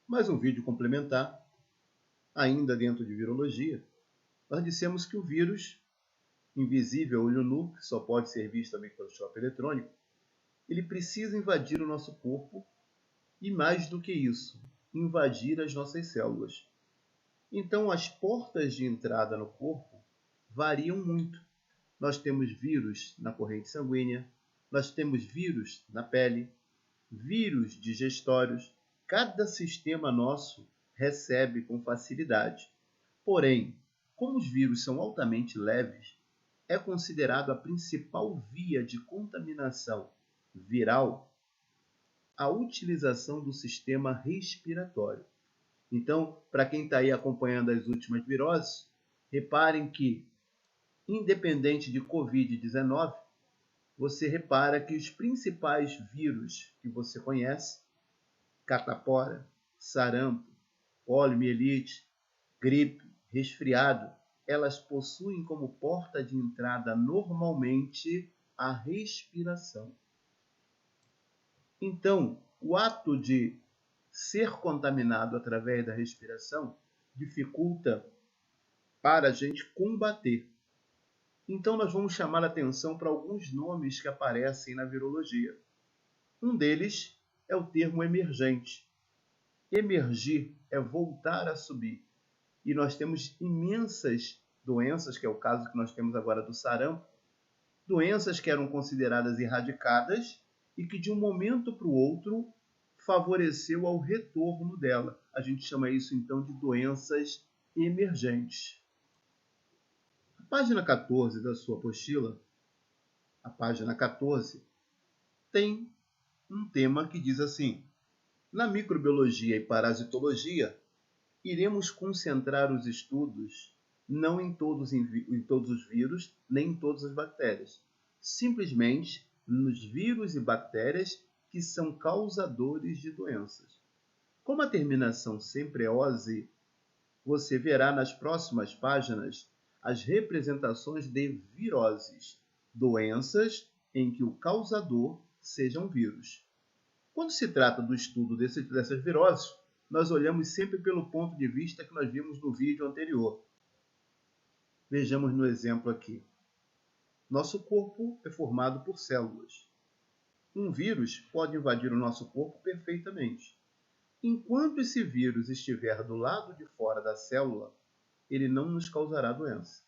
Mais um vídeo complementar, ainda dentro de virologia. Nós dissemos que o vírus, invisível a olho nu, que só pode ser visto a microscópio eletrônico, ele precisa invadir o nosso corpo e, mais do que isso, invadir as nossas células. Então, as portas de entrada no corpo variam muito. Nós temos vírus na corrente sanguínea, nós temos vírus na pele, vírus digestórios. Cada sistema nosso recebe com facilidade. Porém, como os vírus são altamente leves, é considerado a principal via de contaminação viral a utilização do sistema respiratório. Então, para quem está aí acompanhando as últimas viroses, reparem que, independente de Covid-19, você repara que os principais vírus que você conhece, catapora, sarampo, poliomielite, gripe, resfriado, elas possuem como porta de entrada normalmente a respiração. Então, o ato de ser contaminado através da respiração dificulta para a gente combater. Então, nós vamos chamar a atenção para alguns nomes que aparecem na virologia. Um deles é o termo emergente. Emergir é voltar a subir. E nós temos imensas doenças, que é o caso que nós temos agora do sarampo, doenças que eram consideradas erradicadas e que de um momento para o outro favoreceu ao retorno dela. A gente chama isso então de doenças emergentes. A página 14 da sua apostila, a página 14, tem um tema que diz assim: na microbiologia e parasitologia, iremos concentrar os estudos não em todos os vírus, nem em todas as bactérias, simplesmente nos vírus e bactérias que são causadores de doenças. Como a terminação sempre é -ose, você verá nas próximas páginas as representações de viroses, doenças em que o causador seja um vírus. Quando se trata do estudo dessas viroses, nós olhamos sempre pelo ponto de vista que nós vimos no vídeo anterior. Vejamos no exemplo aqui. Nosso corpo é formado por células. Um vírus pode invadir o nosso corpo perfeitamente. Enquanto esse vírus estiver do lado de fora da célula, ele não nos causará doença.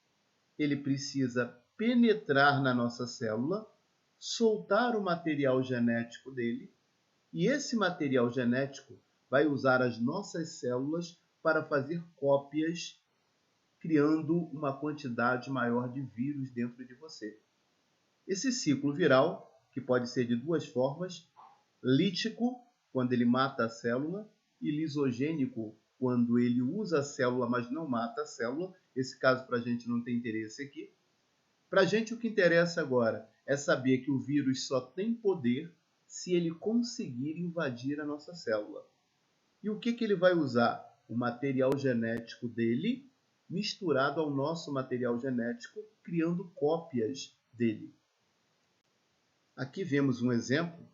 Ele precisa penetrar na nossa célula, soltar o material genético dele, e esse material genético vai usar as nossas células para fazer cópias, criando uma quantidade maior de vírus dentro de você. Esse ciclo viral, que pode ser de duas formas: lítico, quando ele mata a célula, e lisogênico, quando ele usa a célula, mas não mata a célula. Esse caso para a gente não tem interesse aqui. Para a gente o que interessa agora é saber que o vírus só tem poder se ele conseguir invadir a nossa célula. E o que ele vai usar? O material genético dele misturado ao nosso material genético, criando cópias dele. Aqui vemos um exemplo.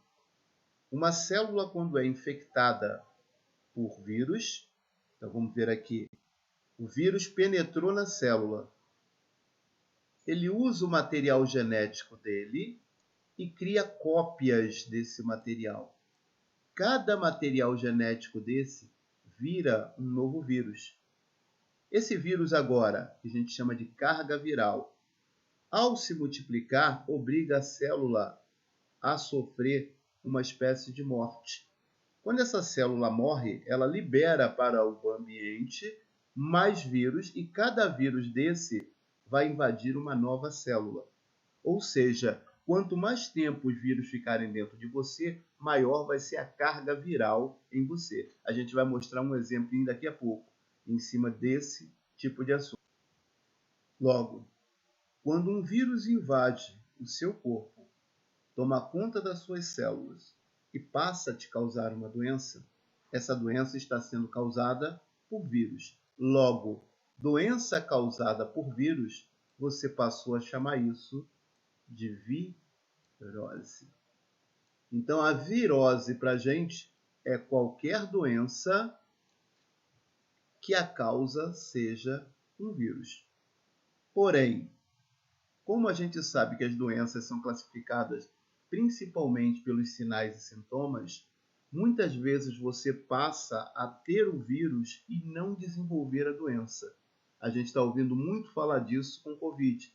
Uma célula, quando é infectada por vírus, então vamos ver aqui, o vírus penetrou na célula. Ele usa o material genético dele e cria cópias desse material. Cada material genético desse vira um novo vírus. Esse vírus agora, que a gente chama de carga viral, ao se multiplicar, obriga a célula a sofrer uma espécie de morte. Quando essa célula morre, ela libera para o ambiente mais vírus e cada vírus desse vai invadir uma nova célula. Ou seja, quanto mais tempo os vírus ficarem dentro de você, maior vai ser a carga viral em você. A gente vai mostrar um exemplo daqui a pouco, em cima desse tipo de assunto. Logo, quando um vírus invade o seu corpo, toma conta das suas células e passa a te causar uma doença, essa doença está sendo causada por vírus. Logo, doença causada por vírus, você passou a chamar isso de virose. Então, a virose para a gente é qualquer doença que a causa seja um vírus. Porém, como a gente sabe que as doenças são classificadas principalmente pelos sinais e sintomas, muitas vezes você passa a ter o vírus e não desenvolver a doença. A gente está ouvindo muito falar disso com Covid.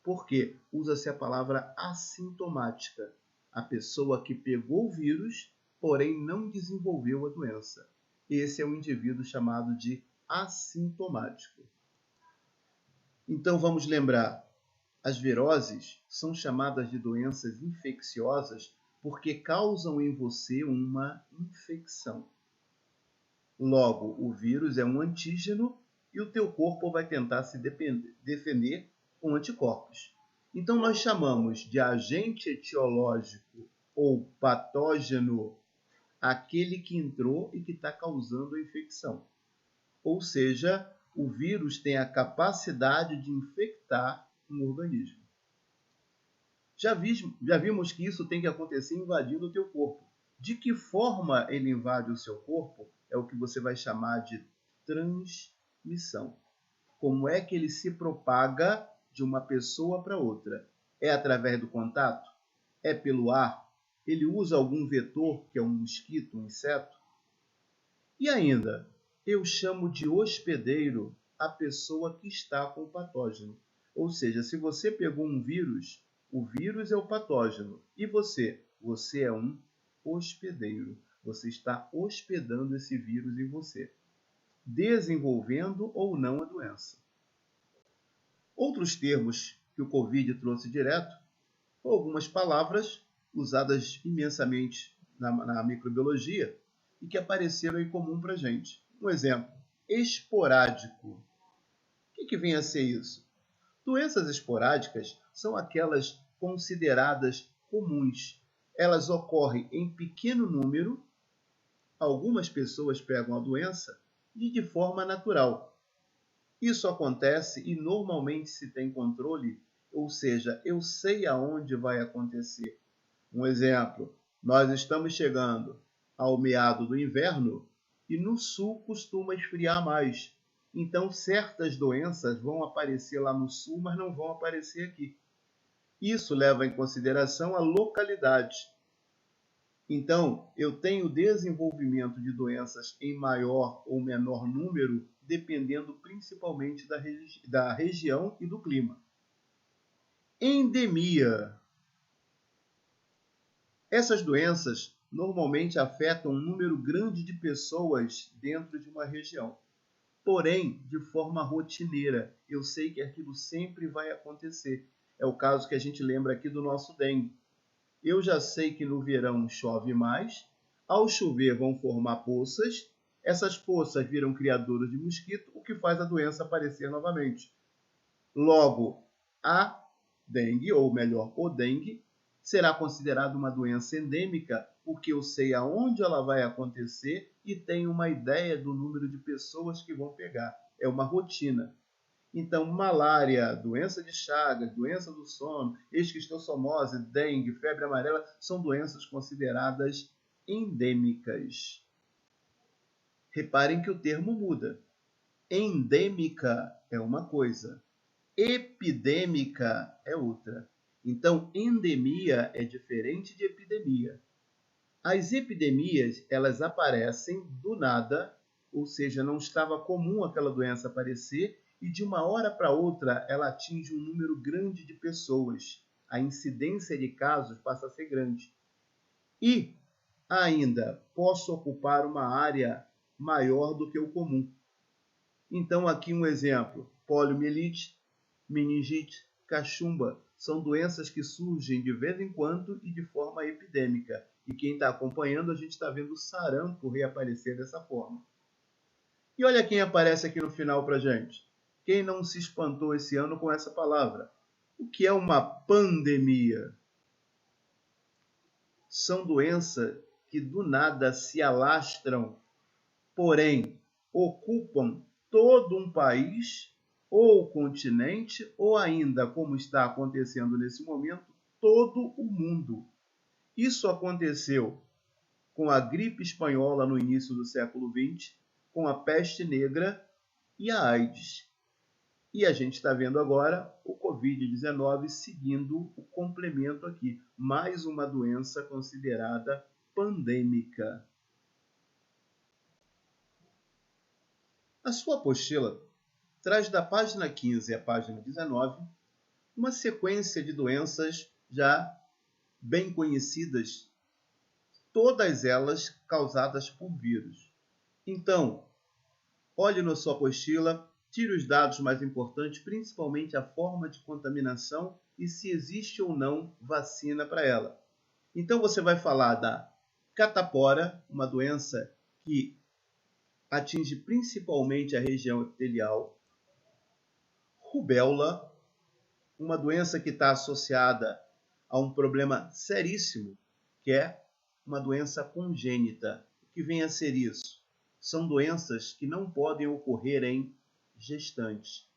Por quê? Usa-se a palavra assintomática. A pessoa que pegou o vírus, porém não desenvolveu a doença. Esse é um indivíduo chamado de assintomático. Então vamos lembrar, as viroses são chamadas de doenças infecciosas porque causam em você uma infecção. Logo, o vírus é um antígeno e o teu corpo vai tentar se defender com anticorpos. Então nós chamamos de agente etiológico ou patógeno aquele que entrou e que está causando a infecção. Ou seja, o vírus tem a capacidade de infectar um organismo. Já vimos que isso tem que acontecer invadindo o teu corpo. De que forma ele invade o seu corpo é o que você vai chamar de transmissão. Como é que ele se propaga de uma pessoa para outra? É através do contato? É pelo ar? Ele usa algum vetor, que é um mosquito, um inseto? E ainda, eu chamo de hospedeiro a pessoa que está com o patógeno. Ou seja, se você pegou um vírus, o vírus é o patógeno. E você? Você é um hospedeiro. Você está hospedando esse vírus em você, desenvolvendo ou não a doença. Outros termos que o Covid trouxe direto, ou algumas palavras usadas imensamente na microbiologia e que apareceram em comum para a gente. Um exemplo, esporádico. O que vem a ser isso? Doenças esporádicas são aquelas consideradas comuns. Elas ocorrem em pequeno número, algumas pessoas pegam a doença e de forma natural. Isso acontece e normalmente se tem controle, ou seja, eu sei aonde vai acontecer. Um exemplo, nós estamos chegando ao meado do inverno e no sul costuma esfriar mais. Então, certas doenças vão aparecer lá no sul, mas não vão aparecer aqui. Isso leva em consideração a localidade. Então, eu tenho desenvolvimento de doenças em maior ou menor número, dependendo principalmente da região e do clima. Endemia. Essas doenças normalmente afetam um número grande de pessoas dentro de uma região. Porém, de forma rotineira. Eu sei que aquilo sempre vai acontecer. É o caso que a gente lembra aqui do nosso dengue. Eu já sei que no verão chove mais, ao chover vão formar poças, essas poças viram criadouros de mosquito, o que faz a doença aparecer novamente. Logo, a dengue, ou melhor, o dengue, será considerada uma doença endêmica porque eu sei aonde ela vai acontecer e tenho uma ideia do número de pessoas que vão pegar. É uma rotina. Então, malária, doença de Chagas, doença do sono, esquistossomose, dengue, febre amarela, são doenças consideradas endêmicas. Reparem que o termo muda. Endêmica é uma coisa, epidêmica é outra. Então, endemia é diferente de epidemia. As epidemias, elas aparecem do nada, ou seja, não estava comum aquela doença aparecer, e de uma hora para outra ela atinge um número grande de pessoas. A incidência de casos passa a ser grande. E ainda posso ocupar uma área maior do que o comum. Então aqui um exemplo, poliomielite, meningite, cachumba, são doenças que surgem de vez em quando e de forma epidêmica. E quem está acompanhando, a gente está vendo o sarampo reaparecer dessa forma. E olha quem aparece aqui no final para a gente. Quem não se espantou esse ano com essa palavra? O que é uma pandemia? São doenças que do nada se alastram, porém ocupam todo um país, ou continente, ou ainda, como está acontecendo nesse momento, todo o mundo. Isso aconteceu com a gripe espanhola no início do século XX, com a peste negra e a AIDS. E a gente está vendo agora o Covid-19 seguindo o complemento aqui, mais uma doença considerada pandêmica. A sua apostila traz da página 15 à página 19 uma sequência de doenças já bem conhecidas, todas elas causadas por vírus. Então, olhe na sua apostila, tire os dados mais importantes, principalmente a forma de contaminação e se existe ou não vacina para ela. Então você vai falar da catapora, uma doença que atinge principalmente a região epitelial, rubéola, uma doença que está associada a um problema seríssimo, que é uma doença congênita. O que vem a ser isso? São doenças que não podem ocorrer em gestantes,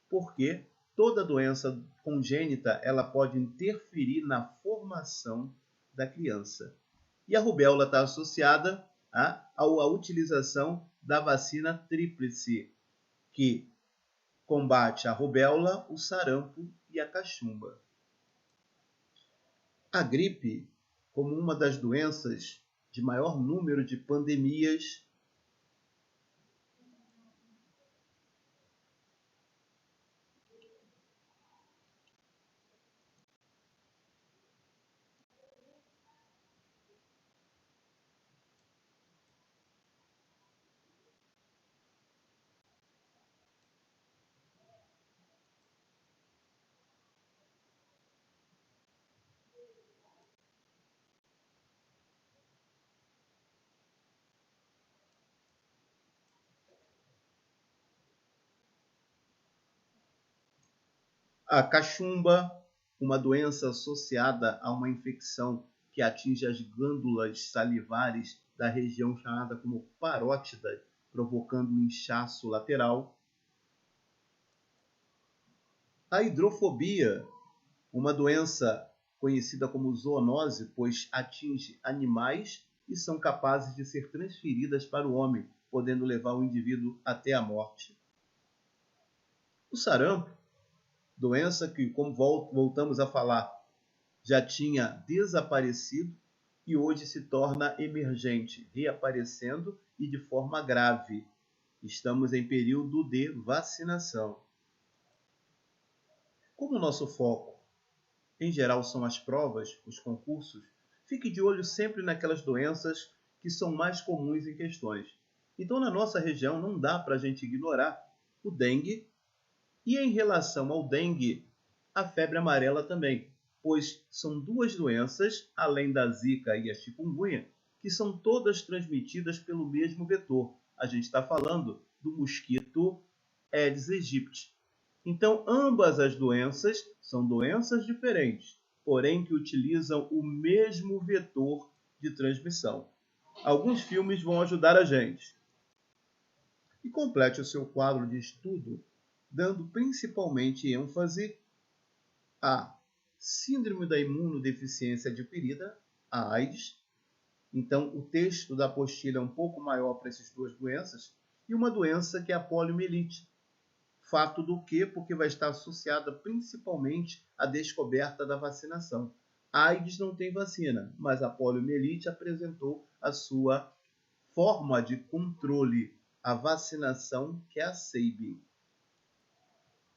porque toda doença congênita ela pode interferir na formação da criança. E a rubéola está associada à utilização da vacina tríplice, que combate a rubéola, o sarampo e a cachumba. A gripe, como uma das doenças de maior número de pandemias, a cachumba, uma doença associada a uma infecção que atinge as glândulas salivares da região chamada como parótida, provocando um inchaço lateral. A hidrofobia, uma doença conhecida como zoonose, pois atinge animais e são capazes de ser transferidas para o homem, podendo levar o indivíduo até a morte. O sarampo, doença que, como voltamos a falar, já tinha desaparecido e hoje se torna emergente, reaparecendo e de forma grave. Estamos em período de vacinação. Como o nosso foco, em geral, são as provas, os concursos, fique de olho sempre naquelas doenças que são mais comuns em questões. Então, na nossa região, não dá para a gente ignorar o dengue e, em relação ao dengue, a febre amarela também, pois são duas doenças, além da zika e a chikungunya, que são todas transmitidas pelo mesmo vetor. A gente está falando do mosquito Aedes aegypti. Então, ambas as doenças são doenças diferentes, porém que utilizam o mesmo vetor de transmissão. Alguns filmes vão ajudar a gente. E complete o seu quadro de estudo dando principalmente ênfase à síndrome da imunodeficiência adquirida, a AIDS. Então, o texto da apostila é um pouco maior para essas duas doenças, e uma doença que é a poliomielite. Fato do quê? Porque vai estar associada principalmente à descoberta da vacinação. A AIDS não tem vacina, mas a poliomielite apresentou a sua forma de controle, a vacinação, que é a Sabin.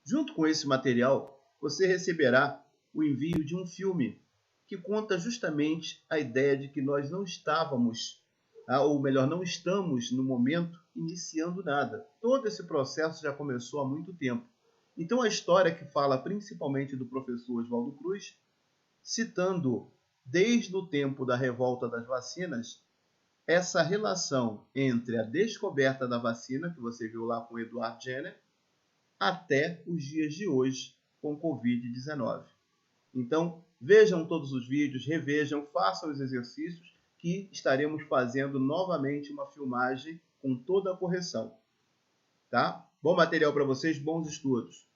Junto com esse material, você receberá o envio de um filme que conta justamente a ideia de que nós não estávamos, ou melhor, não estamos no momento iniciando nada. Todo esse processo já começou há muito tempo. Então a história que fala principalmente do professor Oswaldo Cruz, citando desde o tempo da revolta das vacinas, essa relação entre a descoberta da vacina, que você viu lá com o Edward Jenner, até os dias de hoje com o Covid-19. Então, vejam todos os vídeos, revejam, façam os exercícios, que estaremos fazendo novamente uma filmagem com toda a correção. Tá? Bom material para vocês, bons estudos!